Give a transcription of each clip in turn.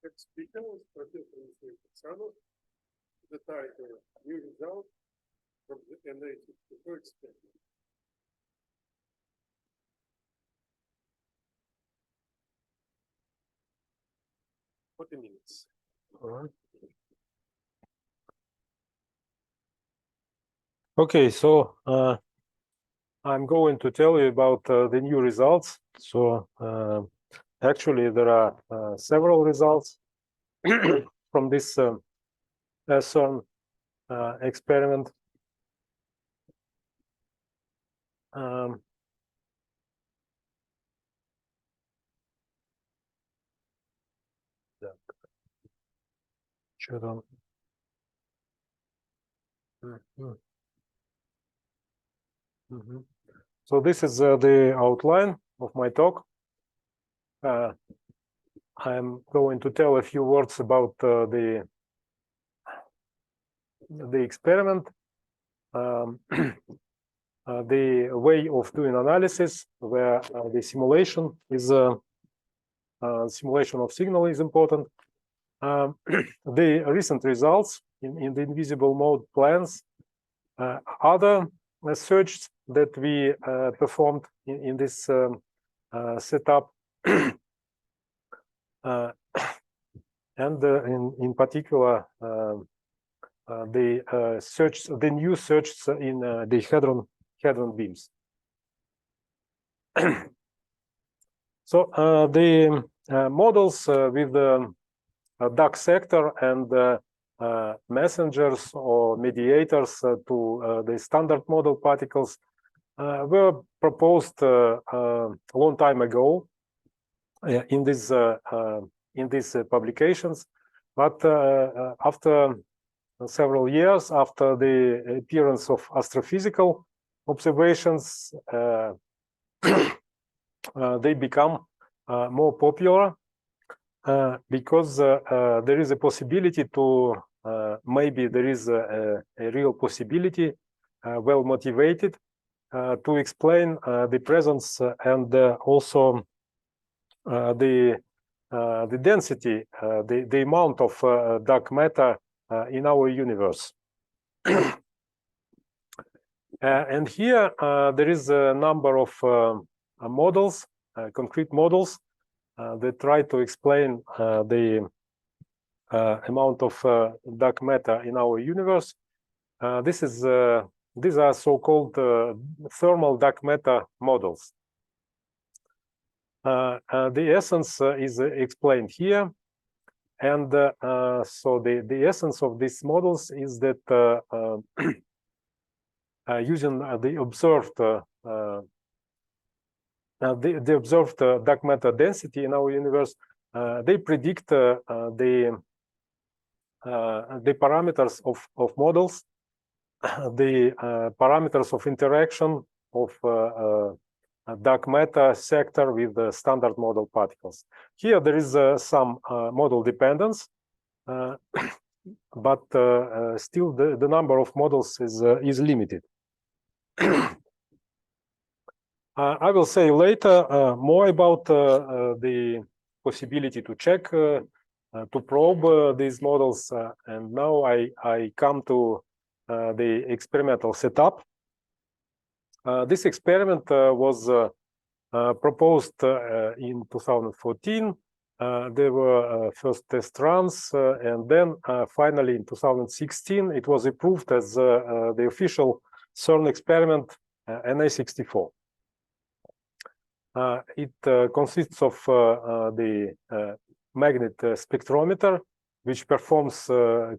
Next speaker is Professor Mikhail Kirsanov. The title, New Result from the NA64 experiment. What it means. All right. Okay, so I'm going to tell you about the new results. So actually, there are several results from this CERN experiment. So this is the outline of my talk. I'm going to tell a few words about the experiment, the way of doing analysis, where the simulation is simulation of signal is important. The recent results in the invisible mode plans, other searches that we performed in this setup, and in particular the new searches in the hadron beams. So the models with the dark sector and messengers or mediators to the standard model particles were proposed a long time ago in these publications, but after several years after the appearance of astrophysical observations, they become more popular because there is a possibility to maybe there is a real possibility, well motivated, to explain the presence and also the density, the amount of dark matter in our universe. And here there is a number of models, concrete models, that try to explain the amount of dark matter in our universe. These are so-called thermal dark matter models. The essence is explained here, and so the essence of these models is that using the observed dark matter density in our universe, they predict the parameters of models, the parameters of interaction of dark matter sector with the standard model particles. Here there is some model dependence, but still the number of models is limited. I will say later more about the possibility to check, to probe these models, and now I come to the experimental setup. This experiment was proposed in 2014. There were first test runs, and then finally in 2016 it was approved as the official CERN experiment, NA64. It consists of the magnet spectrometer, which performs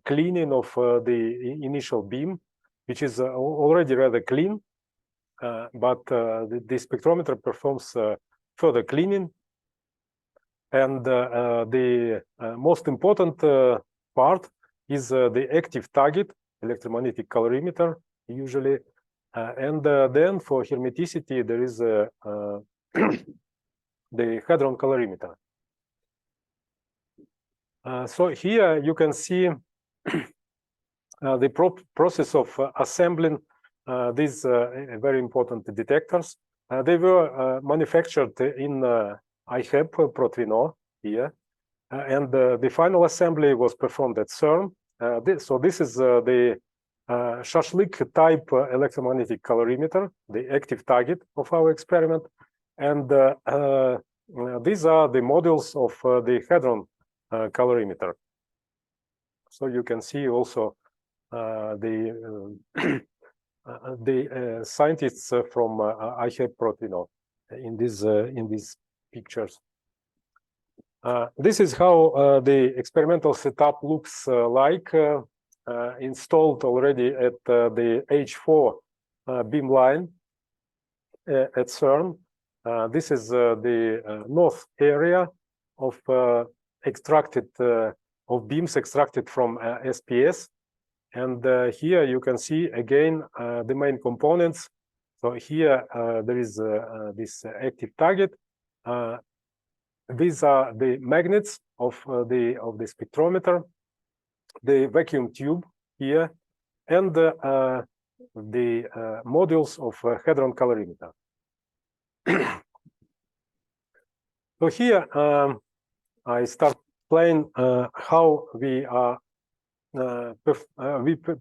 cleaning of the initial beam, which is already rather clean, but the spectrometer performs further cleaning. And the most important part is the active target, electromagnetic colorimeter, usually. And then for hermeticity, there is the hadron colorimeter. So here you can see the process of assembling these very important detectors. They were manufactured in I have Protvino here, and the final assembly was performed at CERN. So this is the Shashlik type electromagnetic colorimeter, the active target of our experiment. And these are the modules of the hadron colorimeter. So you can see also the scientists from IHEP in these pictures. This is how the experimental setup looks like, installed already at the H4 beam line at CERN. This is the north area of of beams extracted from SPS, and here you can see again the main components. So here there is this active target. These are the magnets of the spectrometer, the vacuum tube here, and the modules of hadron colorimeter. So here I start playing how we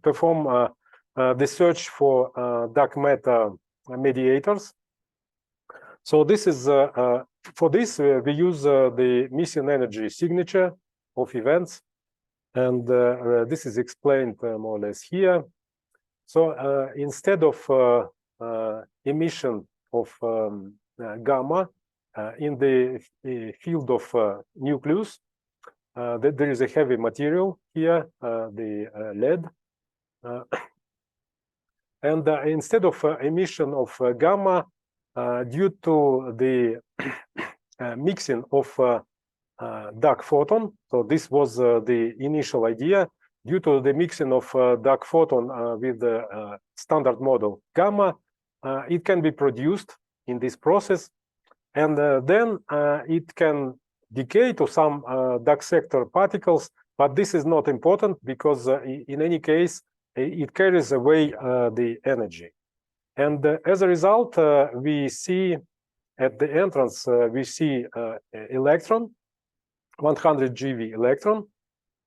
perform the search for dark matter mediators. So this is for this we use the mission energy signature of events, and this is explained more or less here. So instead of emission of gamma in the field of nucleus, there is a heavy material here, the lead, and instead of emission of gamma, due to the mixing of dark photon, so this was the initial idea, due to the mixing of dark photon with the standard model gamma, it can be produced in this process, and then it can decay to some dark sector particles, but this is not important because in any case, it carries away the energy. And as a result, we see at the entrance, we see electron, 100 GeV electron,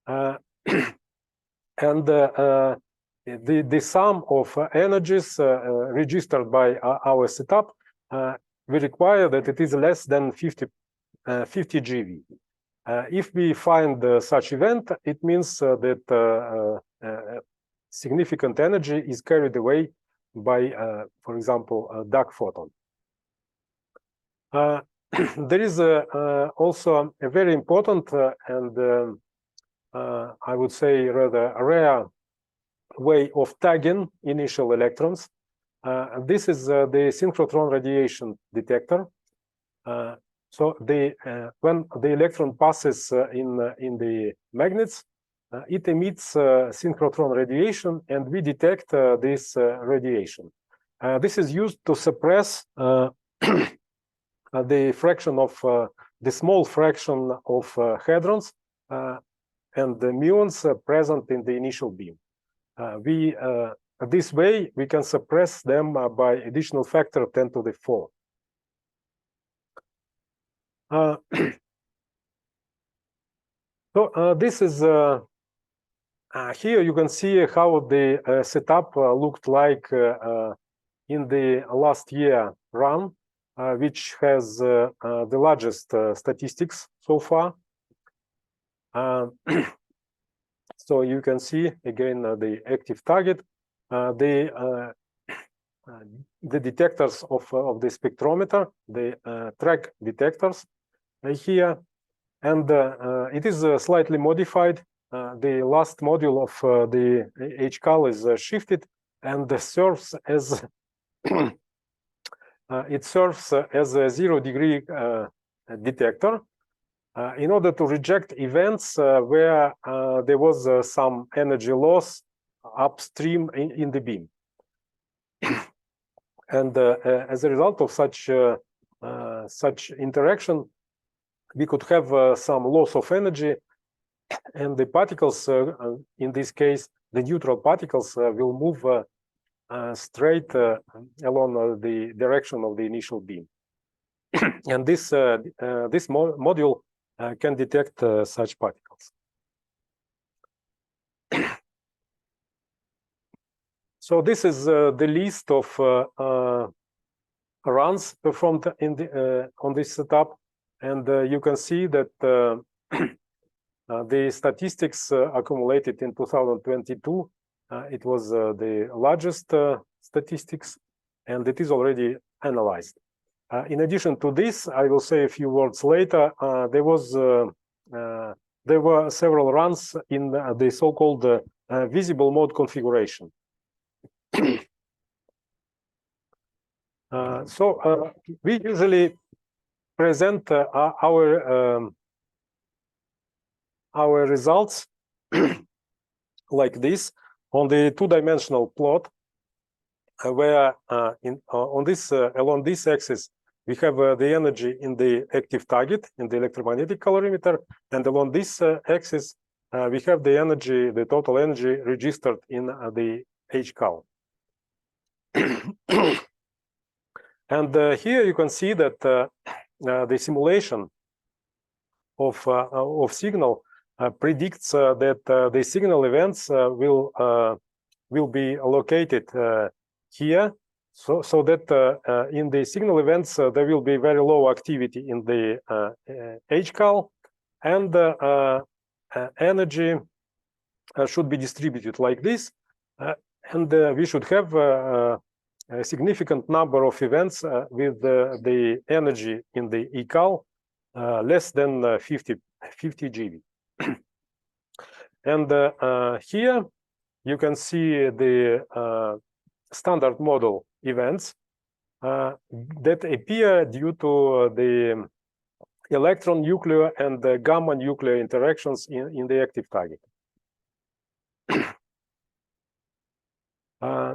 and the sum of energies registered by our setup, we require that it is less than 50 GeV. If we find such event, it means that significant energy is carried away by, for example, a dark photon. There is also a very important and I would say rather rare way of tagging initial electrons. This is the synchrotron radiation detector. So when the electron passes in the magnets, it emits synchrotron radiation, and we detect this radiation. This is used to suppress the fraction of the small fraction of hadrons and the muons present in the initial beam. This way we can suppress them by additional factor 10 to the 4. So this is here you can see how the setup looked like in the last year run, which has the largest statistics so far. So you can see again the active target, the detectors of the spectrometer, the track detectors here, and it is slightly modified. The last module of the HCAL is shifted and serves as it serves as a 0-degree detector in order to reject events where there was some energy loss upstream in the beam. And as a result of such interaction, we could have some loss of energy, and the particles, in this case, the neutral particles, will move straight along the direction of the initial beam. And this module can detect such particles. So this is the list of runs performed in the on this setup, and you can see that the statistics accumulated in 2022. It was the largest statistics, and it is already analyzed. In addition to this, I will say a few words later. There were several runs in the so-called visible mode configuration. So we usually present our results like this on the two-dimensional plot, where on this along this axis we have the energy in the active target in the electromagnetic calorimeter, and along this axis we have the energy, the total energy registered in the H-cal. And here you can see that the simulation of signal predicts that the signal events will be located here, so that in the signal events there will be very low activity in the H-cal, and energy should be distributed like this, and we should have a significant number of events with the energy in the E-cal less than 50 GeV. And here you can see the standard model events that appear due to the electron nuclear and the gamma nuclear interactions in the active target.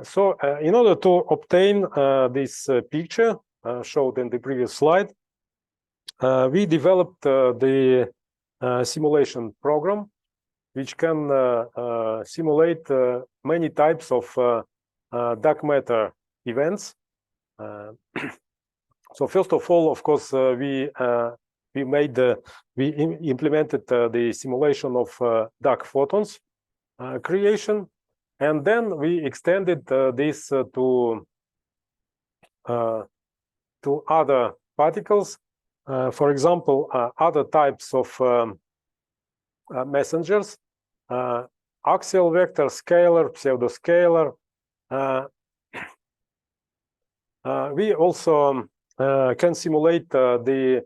So in order to obtain this picture showed in the previous slide, we developed the simulation program, which can simulate many types of dark matter events. So first of all, of course, we implemented the simulation of dark photons creation. And then we extended this to other particles, for example, other types of messengers, axial vector, scalar, pseudoscalar. We also can simulate the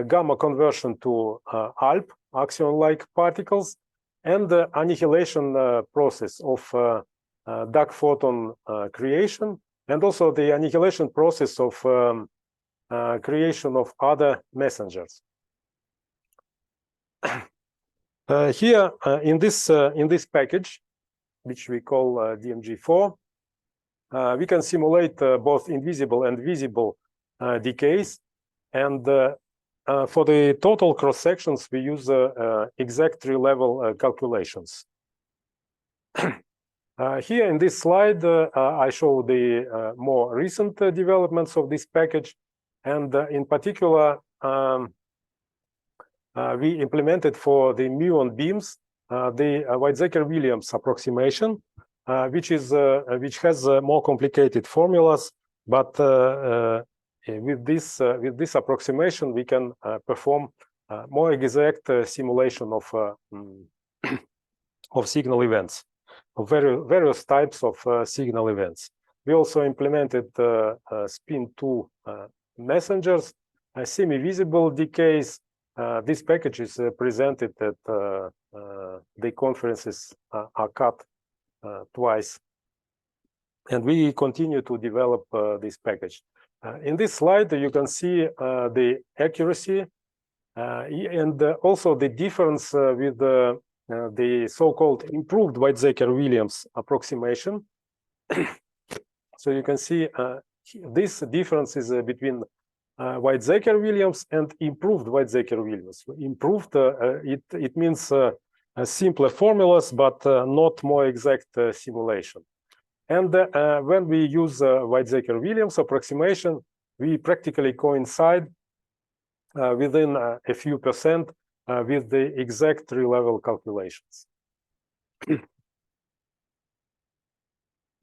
gamma conversion to ALP, axion-like particles, and the annihilation process of dark photon creation, and also the annihilation process of creation of other messengers. Here in this package, which we call DMG4, we can simulate both invisible and visible decays, and for the total cross sections, we use exact tree-level calculations. Here in this slide, I show the more recent developments of this package, and in particular, we implemented for the muon beams the Weizsäcker-Williams approximation, which has more complicated formulas, but with this approximation, we can perform more exact simulation of signal events, of various types of signal events. We also implemented spin-2 messengers, semi-visible decays. This package is presented at the conferences ACAT twice, and we continue to develop this package. In this slide, you can see the accuracy and also the difference with the so-called improved Weizsäcker-Williams approximation. So you can see this difference is between Weizsäcker-Williams and improved Weizsäcker-Williams. Improved, it means simpler formulas, but not more exact simulation. And when we use Weizsäcker-Williams approximation, we practically coincide within a few percent with the exact tree-level calculations.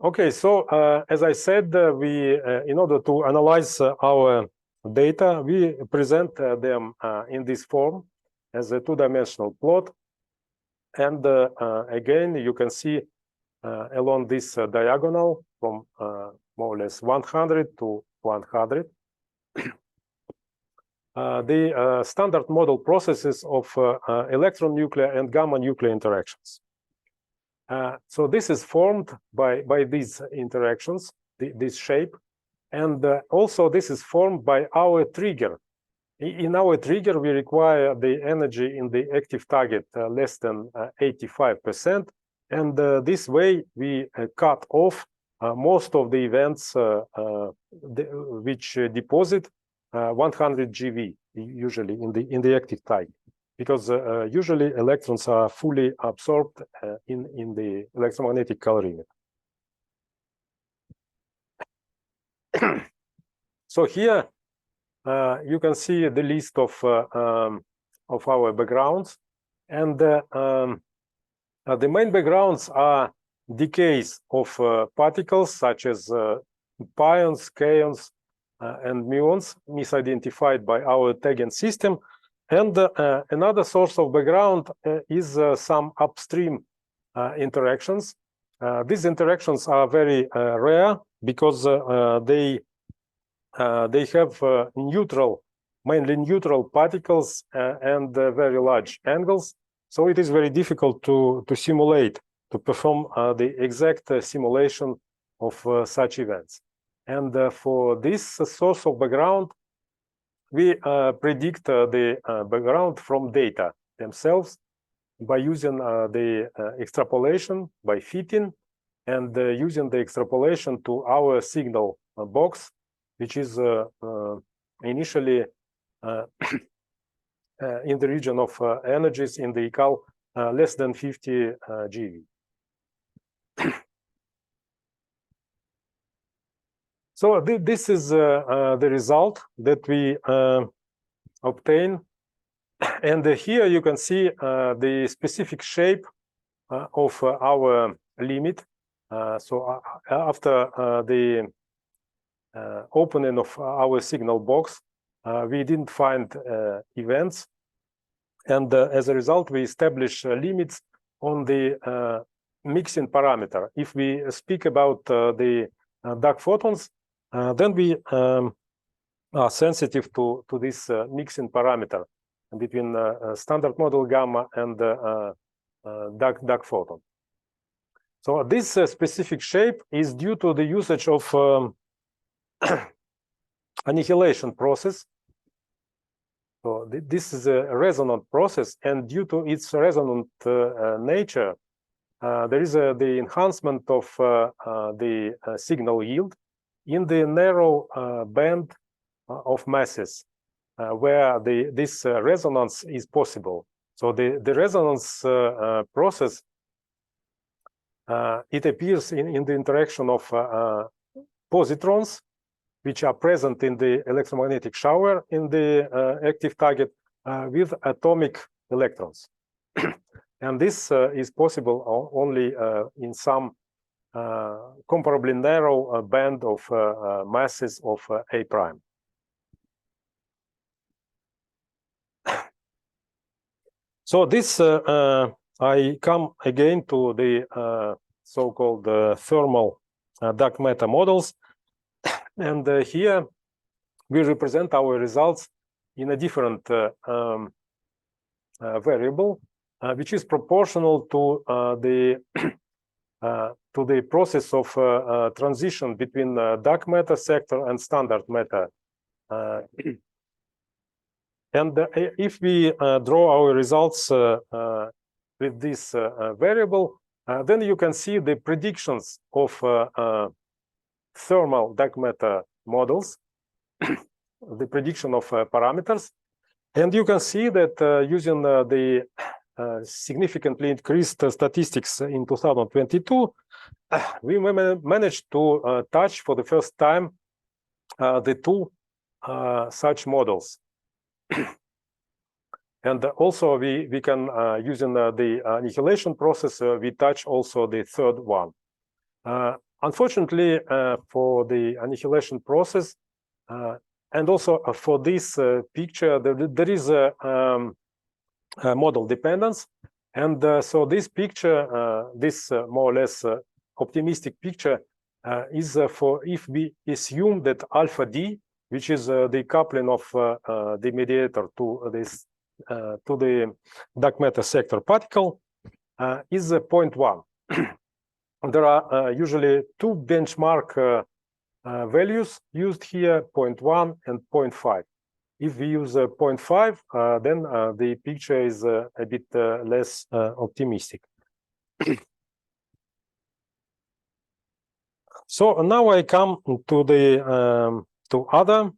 Okay, so as I said, in order to analyze our data, we present them in this form as a two-dimensional plot. And again, you can see along this diagonal from more or less 100 to 100, the standard model processes of electron nuclear and gamma nuclear interactions. So this is formed by these interactions, this shape, and also this is formed by our trigger. In our trigger, we require the energy in the active target less than 85%, and this way we cut off most of the events which deposit 100 GeV usually in the active target, because usually electrons are fully absorbed in the electromagnetic calorimeter. So here you can see the list of our backgrounds, and the main backgrounds are decays of particles such as pions, kaons, and muons, misidentified by our tagging system. And another source of background is some upstream interactions. These interactions are very rare because they have mainly neutral particles and very large angles. So it is very difficult to simulate, to perform the exact simulation of such events. And for this source of background, we predict the background from data themselves by using the extrapolation by fitting, and using the extrapolation to our signal box, which is initially in the region of energies in the ECAL less than 50 GeV. So this is the result that we obtain, and here you can see the specific shape of our limit. So after the opening of our signal box, we didn't find events, and as a result, we establish limits on the mixing parameter. If we speak about the dark photons, then we are sensitive to this mixing parameter between standard model gamma and dark photon. So this specific shape is due to the usage of annihilation process. So this is a resonant process, and due to its resonant nature, there is the enhancement of the signal yield in the narrow band of masses where this resonance is possible. So the resonance process, it appears in the interaction of positrons, which are present in the electromagnetic shower in the active target with atomic electrons. And this is possible only in some comparably narrow band of masses of A prime. So this, I come again to the so-called thermal dark matter models. And here we represent our results in a different variable, which is proportional to the process of transition between dark matter sector and standard matter. And if we draw our results with this variable, then you can see the predictions of thermal dark matter models, the prediction of parameters. And you can see that using the significantly increased statistics in 2022, we managed to touch for the first time the two such models. And also we can, using the annihilation process, we touch also the third one. Unfortunately, for the annihilation process, and also for this picture, there is a model dependence. And so this picture, this more or less optimistic picture, is for if we assume that alpha D, which is the coupling of the mediator to this to the dark matter sector particle, is 0.1. There are usually two benchmark values used here, 0.1 and 0.5. If we use 0.5, then the picture is a bit less optimistic. So now I come to the to other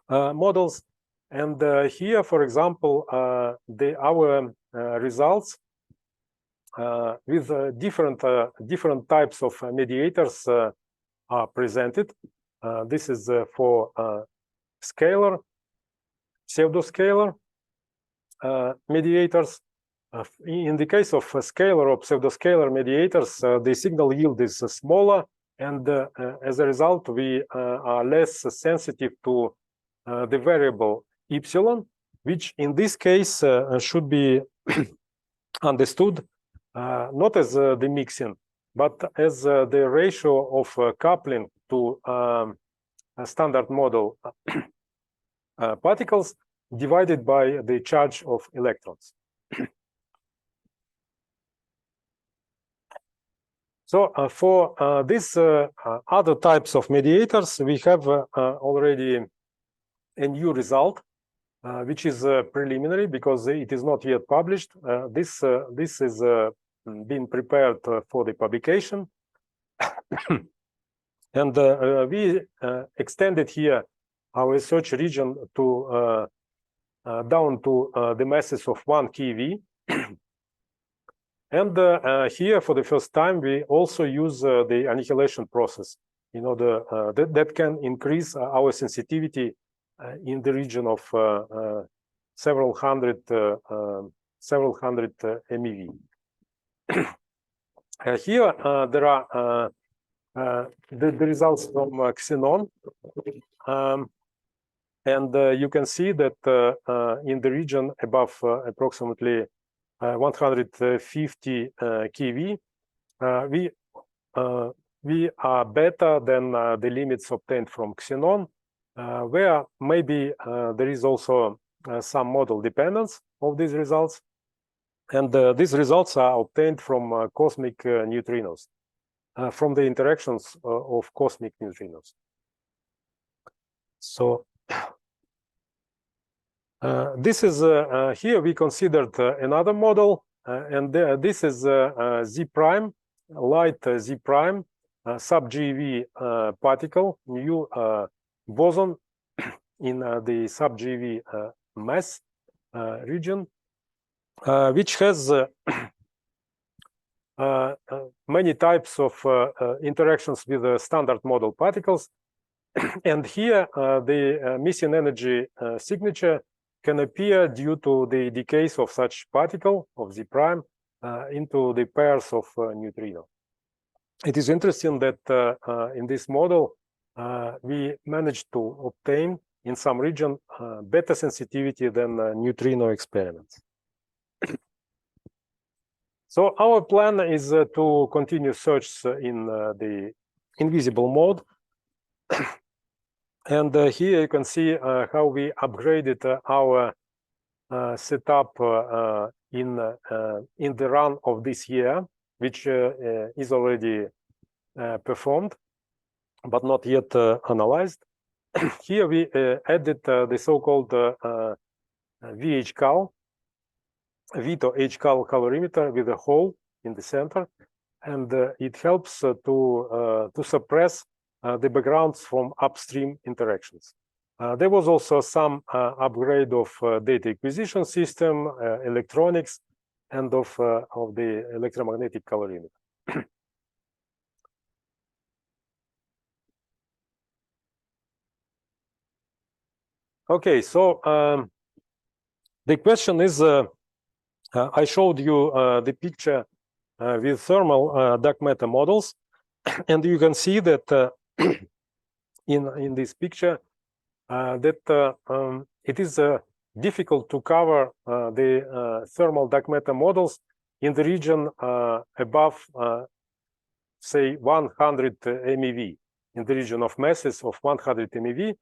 models, and here, for example, our results with different types of mediators are presented. This is for scalar, pseudoscalar mediators. In the case of scalar or pseudoscalar mediators, the signal yield is smaller, and as a result, we are less sensitive to the variable epsilon, which in this case should be understood not as the mixing, but as the ratio of coupling to a standard model particles divided by the charge of electrons. So for these other types of mediators, we have already a new result, which is preliminary because it is not yet published. This is being prepared for the publication. And we extended here our research region to down to the masses of 1 keV. And here, for the first time, we also use the annihilation process in order that can increase our sensitivity in the region of several hundred MeV. Here there are the results from xenon, and you can see that in the region above approximately 150 keV, we are better than the limits obtained from xenon, where maybe there is also some model dependence of these results, and these results are obtained from cosmic neutrinos, from the interactions of cosmic neutrinos. So this is here we considered another model, and this is Z prime, light Z prime, sub-GeV particle, new boson in the sub-GeV mass region, which has many types of interactions with standard model particles. And here the missing energy signature can appear due to the decays of such particle of Z prime into the pairs of neutrino. It is interesting that in this model we managed to obtain in some region better sensitivity than neutrino experiments. So our plan is to continue search in the invisible mode. And here you can see how we upgraded our setup in the run of this year, which is already performed, but not yet analyzed. Here we added the so-called VHCal, Vito HCal calorimeter with a hole in the center, and it helps to suppress the backgrounds from upstream interactions. There was also some upgrade of data acquisition system, electronics, and of the electromagnetic calorimeter. Okay, so the question is, I showed you the picture with thermal dark matter models, and you can see that in this picture that it is difficult to cover the thermal dark matter models in the region above, say, 100 MeV, in the region of masses of 100 MeV,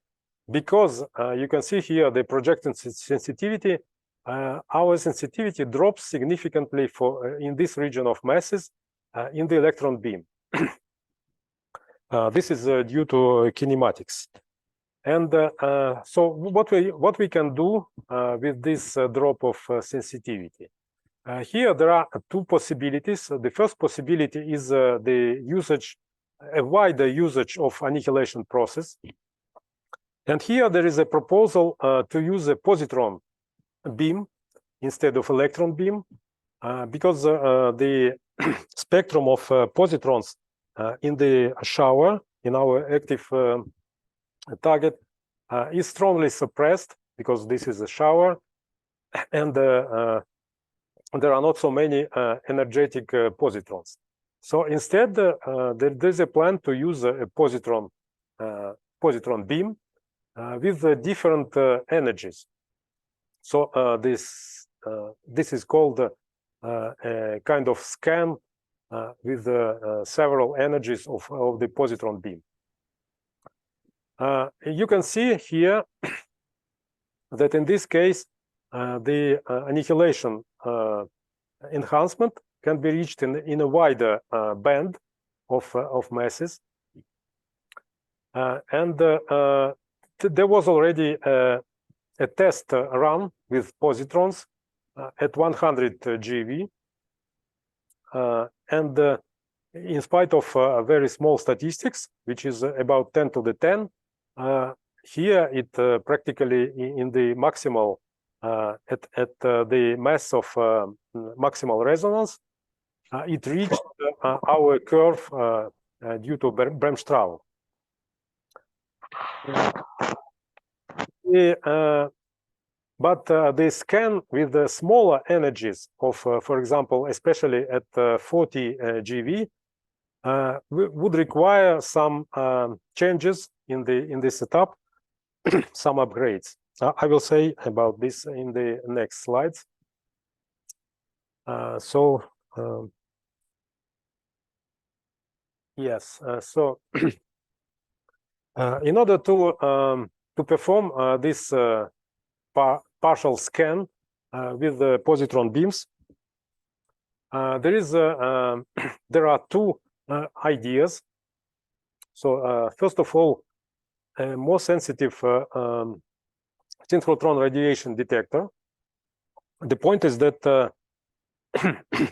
because you can see here the projected sensitivity. Our sensitivity drops significantly for in this region of masses in the electron beam. This is due to kinematics. And so what we can do with this drop of sensitivity? Here there are two possibilities. The first possibility is the usage, a wider usage of annihilation process. And here there is a proposal to use a positron beam instead of electron beam, because the spectrum of positrons in the shower, in our active target, is strongly suppressed because this is a shower, and there are not so many energetic positrons. So instead, there's a plan to use a positron beam with different energies. So this is called a kind of scan with several energies of the positron beam. You can see here that in this case, the annihilation enhancement can be reached in a wider band of masses. And there was already a test run with positrons at 100 GeV. And in spite of very small statistics, which is about 10 to the 10, here it practically in the maximal, at the mass of maximal resonance, it reached our curve due to Bremsstrahlung. But the scan with the smaller energies of, for example, especially at 40 GeV, would require some changes in the setup, some upgrades. I will say about this in the next slides. Yes, so in order to perform this partial scan with the positron beams, there are two ideas. So first of all, a more sensitive synchrotron radiation detector. The point is that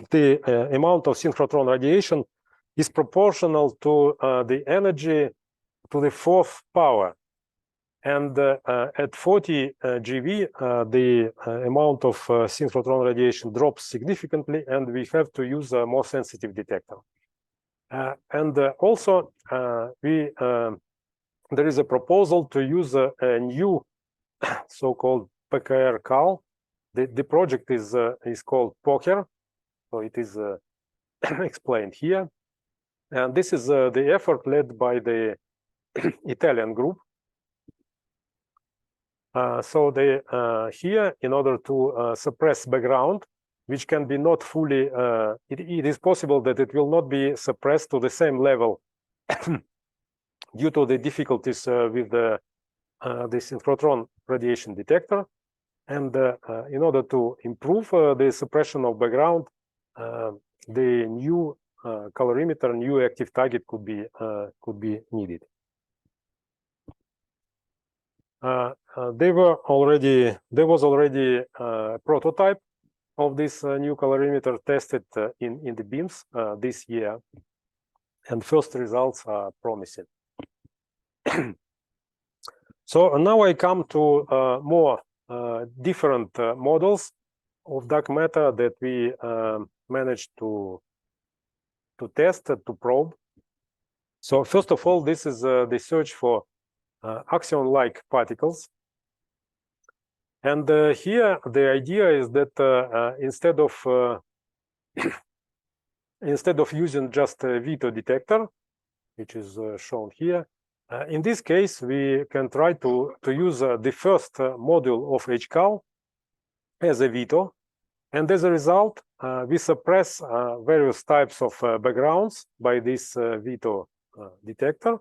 the amount of synchrotron radiation is proportional to the energy to the fourth power. And at 40 GeV, the amount of synchrotron radiation drops significantly, and we have to use a more sensitive detector. And also, there is a proposal to use a new so-called PKR-CAL. The project is called POKER, so it is explained here. And this is the effort led by the Italian group. So they here, in order to suppress background, which can be not fully, it is possible that it will not be suppressed to the same level due to the difficulties with the synchrotron radiation detector. And in order to improve the suppression of background, the new colorimeter, new active target could be needed. There was already a prototype of this new colorimeter tested in the beams this year, and first results are promising. So now I come to more different models of dark matter that we managed to test, to probe. So first of all, this is the search for axion-like particles. And here the idea is that instead of using just a veto detector, which is shown here, in this case we can try to use the first module of HCAL as a veto, and as a result we suppress various types of backgrounds by this veto detector.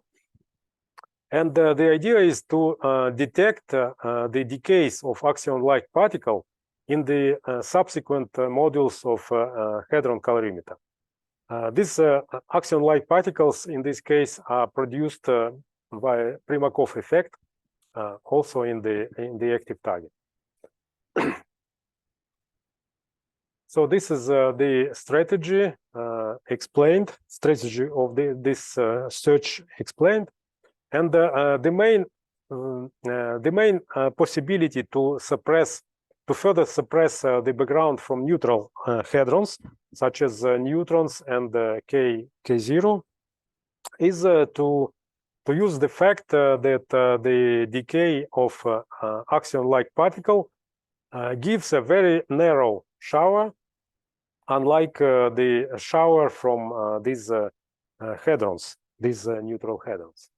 And the idea is to detect the decays of axion-like particle in the subsequent modules of hadron calorimeter. These axion-like particles, in this case, are produced by Primakov effect, also in the active target. So this is the strategy explained, strategy of this search explained. And the main possibility to further suppress the background from neutral hadrons, such as neutrons and K0, is to use the fact that the decay of axion-like particle gives a very narrow shower, unlike the shower from these hadrons, these neutral hadrons.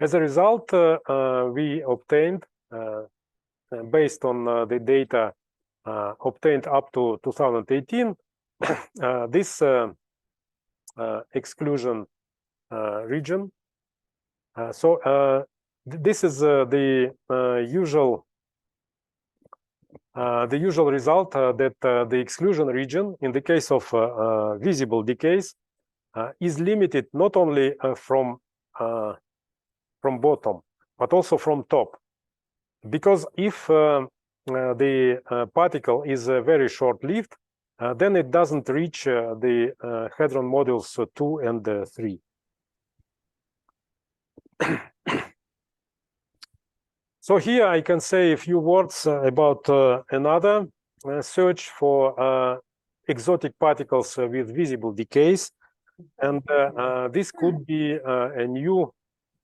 As a result, we obtained, based on the data obtained up to 2018, this exclusion region. So this is the usual result that the exclusion region, in the case of visible decays, is limited not only from bottom, but also from top. Because if the particle is very short-lived, then it doesn't reach the hadron modules 2 and 3. So here I can say a few words about another search for exotic particles with visible decays. And this could be a new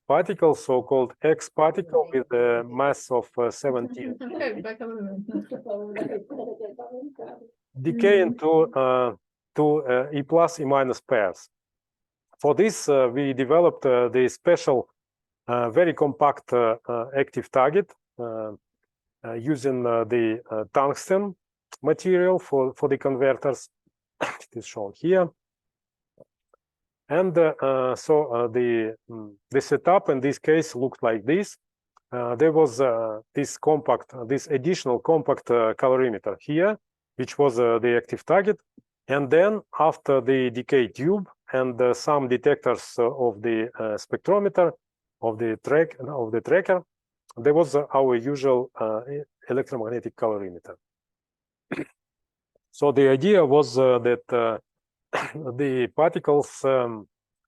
particle, so-called X particle, with a mass of 17. Decaying to E plus, E minus pairs. For this, we developed the special, very compact active target using the tungsten material for the converters. It is shown here. And so the setup in this case looked like this. There was this additional compact calorimeter here, which was the active target. And then after the decay tube and some detectors of the spectrometer of the tracker, there was our usual electromagnetic calorimeter. So the idea was that the particles,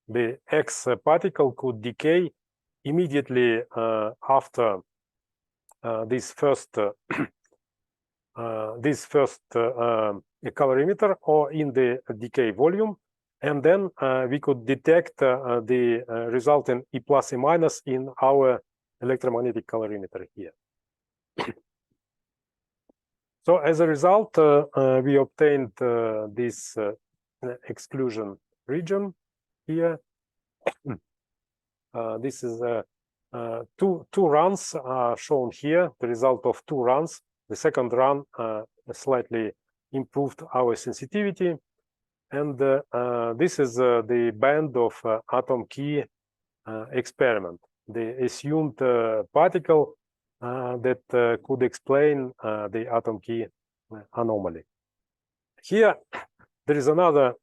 the X particle could decay immediately after this first calorimeter, or in the decay volume, and then we could detect the resultant E plus, E minus in our electromagnetic calorimeter here. So as a result, we obtained this exclusion region here. This is two runs are shown here, the result of 2 runs. The second run slightly improved our sensitivity, and this is the band of atom key experiment, the assumed particle that could explain the atom key anomaly. Here there is another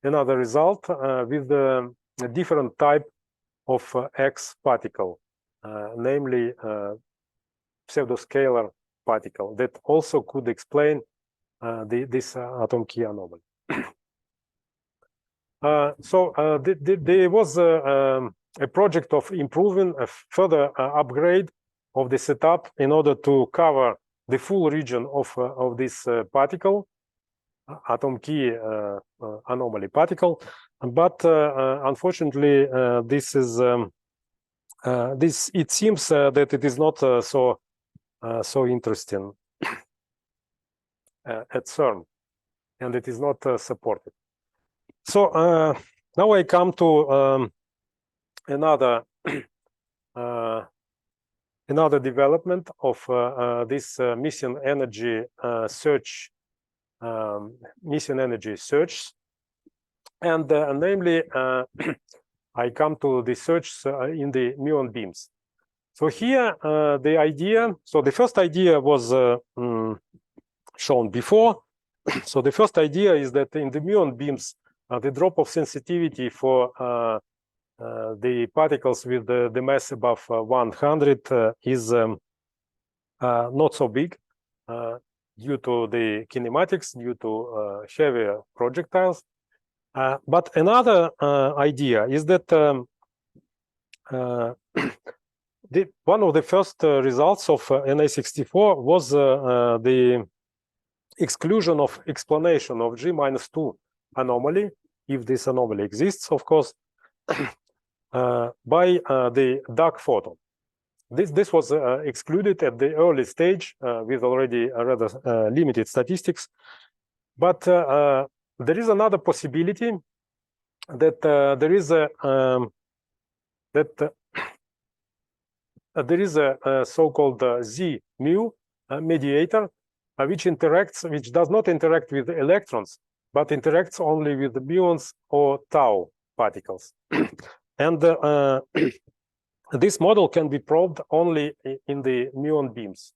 result with a different type of X particle, namely pseudoscalar particle, that also could explain this atom key anomaly. So there was a project of improving a further upgrade of the setup in order to cover the full region of this particle, atom key anomaly particle, but unfortunately this is it seems that it is not so interesting at CERN, and it is not supported. So now I come to another development of this mission energy search, and namely I come to the search in the muon beams. So here the idea, so the first idea was shown before. So the first idea is that in the muon beams, the drop of sensitivity for the particles with the mass above 100 is not so big due to the kinematics, due to heavier projectiles. But another idea is that one of the first results of NA64 was the exclusion of explanation of G-2 anomaly, if this anomaly exists, of course, by the dark photon. This was excluded at the early stage with already rather limited statistics. But there is another possibility that there is a so-called Z-mu mediator, which does not interact with the electrons, but interacts only with the muons or tau particles. And this model can be probed only in the muon beams.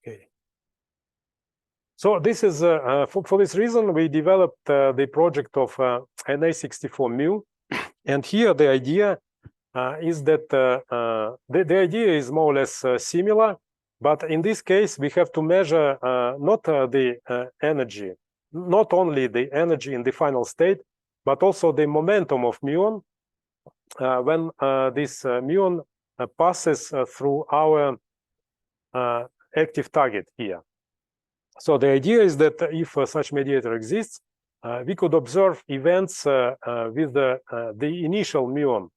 Okay. So this is for this reason we developed the project of NA64 mu, and here the idea is that the idea is more or less similar, but in this case we have to measure not the energy, not only the energy in the final state, but also the momentum of muon when this muon passes through our active target here. So the idea is that if such mediator exists, we could observe events with the initial muon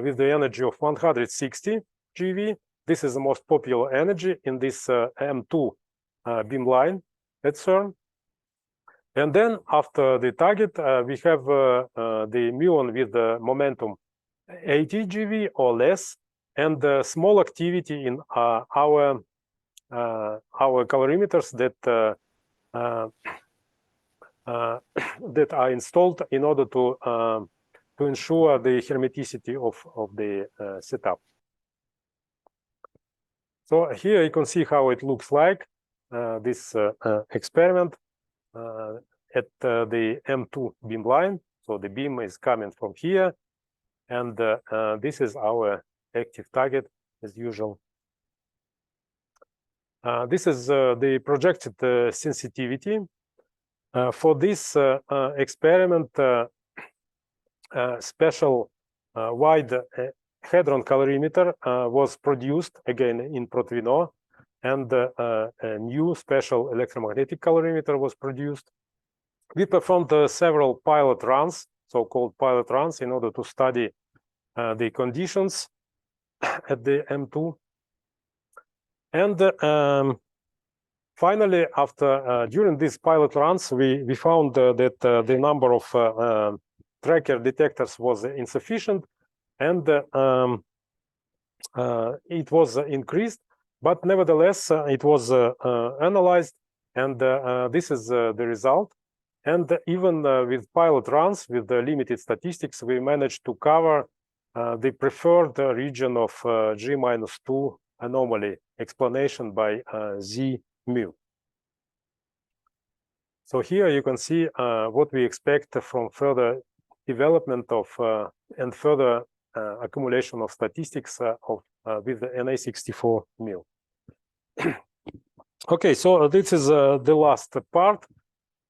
with the energy of 160 GeV. This is the most popular energy in this M2 beam line at CERN. And then after the target, we have the muon with the momentum 80 GeV or less, and small activity in our calorimeters that that are installed in order to ensure the hermeticity of the setup. So here you can see how it looks like this experiment at the M2 beam line. So the beam is coming from here, and this is our active target as usual. This is the projected sensitivity. For this experiment, special wide hadron calorimeter was produced again in Protvino, and a new special electromagnetic calorimeter was produced. We performed several pilot runs, so-called pilot runs, in order to study the conditions at the M2. And finally, after during these pilot runs, we found that the number of tracker detectors was insufficient, and it was increased, but nevertheless it was analyzed, and this is the result. And even with pilot runs with the limited statistics, we managed to cover the preferred region of G-2 anomaly explanation by Z mu. So here you can see what we expect from further development of and further accumulation of statistics with the NA64 mu. Okay, so this is the last part,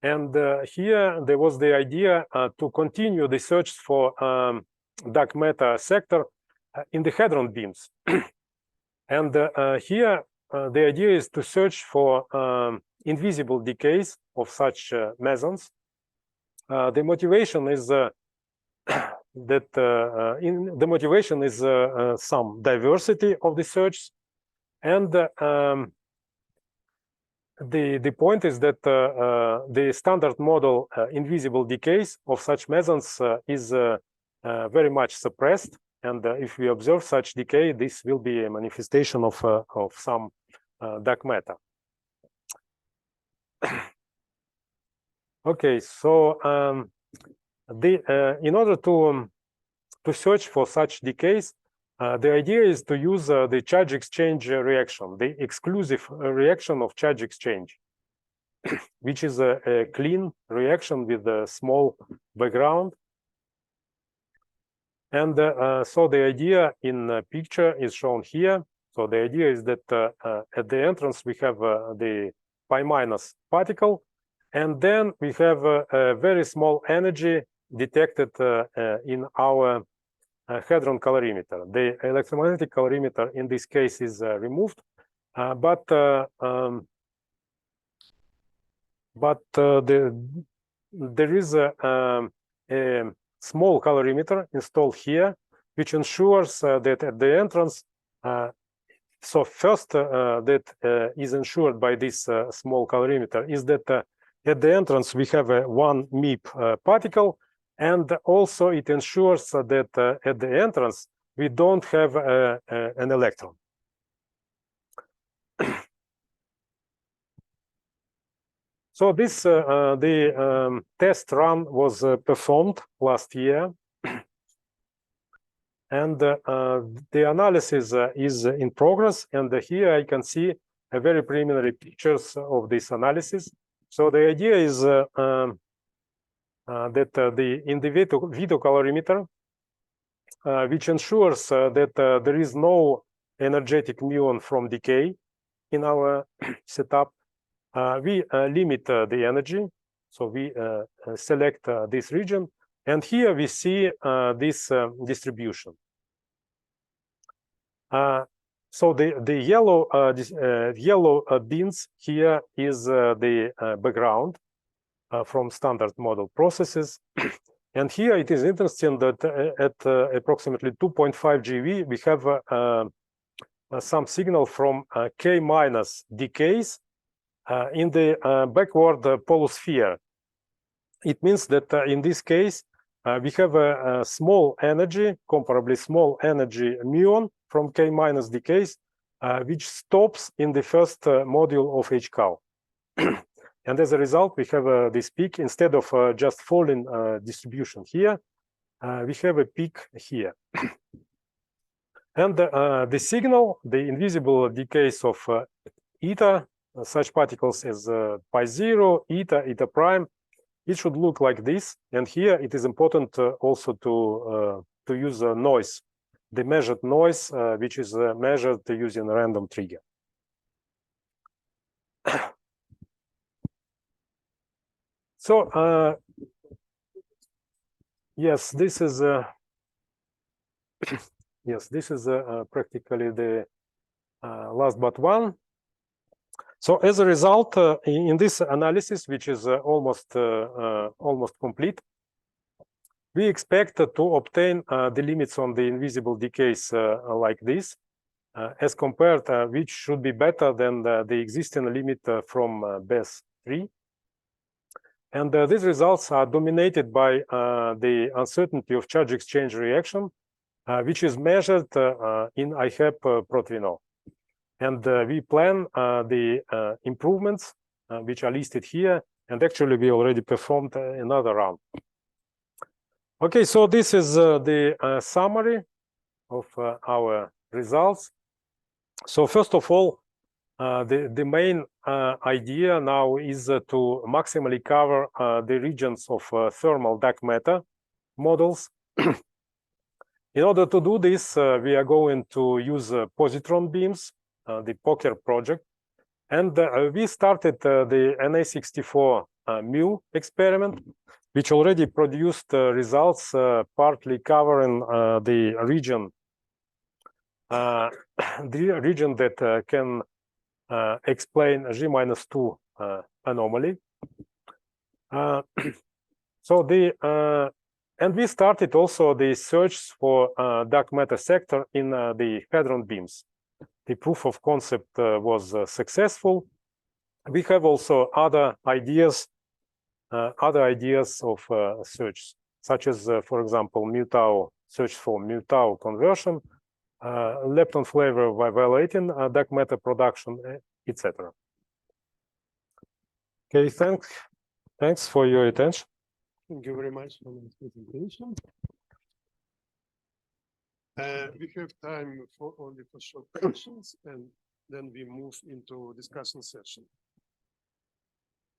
and here there was the idea to continue the search for dark matter sector in the hadron beams. And here the idea is to search for invisible decays of such mesons. the motivation is some diversity of the search, and the point is that the standard model invisible decays of such mesons is very much suppressed, and if we observe such decay, this will be a manifestation of some dark matter. Okay, so in order to search for such decays, the idea is to use the charge exchange reaction, the exclusive reaction of charge exchange, which is a clean reaction with a small background. And so the idea in the picture is shown here. So the idea is that at the entrance we have the pi minus particle, and then we have a very small energy detected in our hadron calorimeter. The electromagnetic calorimeter in this case is removed, but there is a small calorimeter installed here, which ensures that at the entrance, so first that is ensured by this small calorimeter is that at the entrance we have a 1 MeV particle, and also it ensures that at the entrance we don't have an electron. So this the test run was performed last year, and the analysis is in progress. And here I can see a very preliminary pictures of this analysis. So the idea is that in the veto calorimeter, which ensures that there is no energetic muon from decay in our setup, we limit the energy. So we select this region, and here we see this distribution. So the yellow bins here is the background from standard model processes. And here it is interesting that at approximately 2.5 GeV, we have some signal from K minus decays in the backward polosphere. It means that in this case, we have a small energy, comparably small energy muon from K minus decays, which stops in the first module of HCAL. And as a result, we have this peak. Instead of just falling distribution here, we have a peak here. And the signal, the invisible decays of eta, such particles as pi 0, eta prime, it should look like this. And here it is important also to use noise, the measured noise, which is measured using a random trigger. So yes, this is practically the last but one. So as a result, in this analysis, which is almost complete, we expect to obtain the limits on the invisible decays like this, as compared, which should be better than the existing limit from BES3. And these results are dominated by the uncertainty of charge exchange reaction, which is measured in IHAP Protvino. And we plan the improvements which are listed here. And actually, we already performed another round. Okay, so this is the summary of our results. So first of all, the main idea now is to maximally cover the regions of thermal dark matter models. In order to do this, we are going to use positron beams, the POCR project. And we started the NA64 mu experiment, which already produced results partly covering the region that can explain G-2 anomaly. So and we started also the search for dark matter sector in the hadron beams. The proof of concept was successful. We have also other ideas of search, such as, for example, mu tau search for mu tau conversion, lepton flavor violating dark matter production, etc. Okay, thanks for your attention. Thank you very much for this presentation. We have time only for short questions, and then we move into discussion session.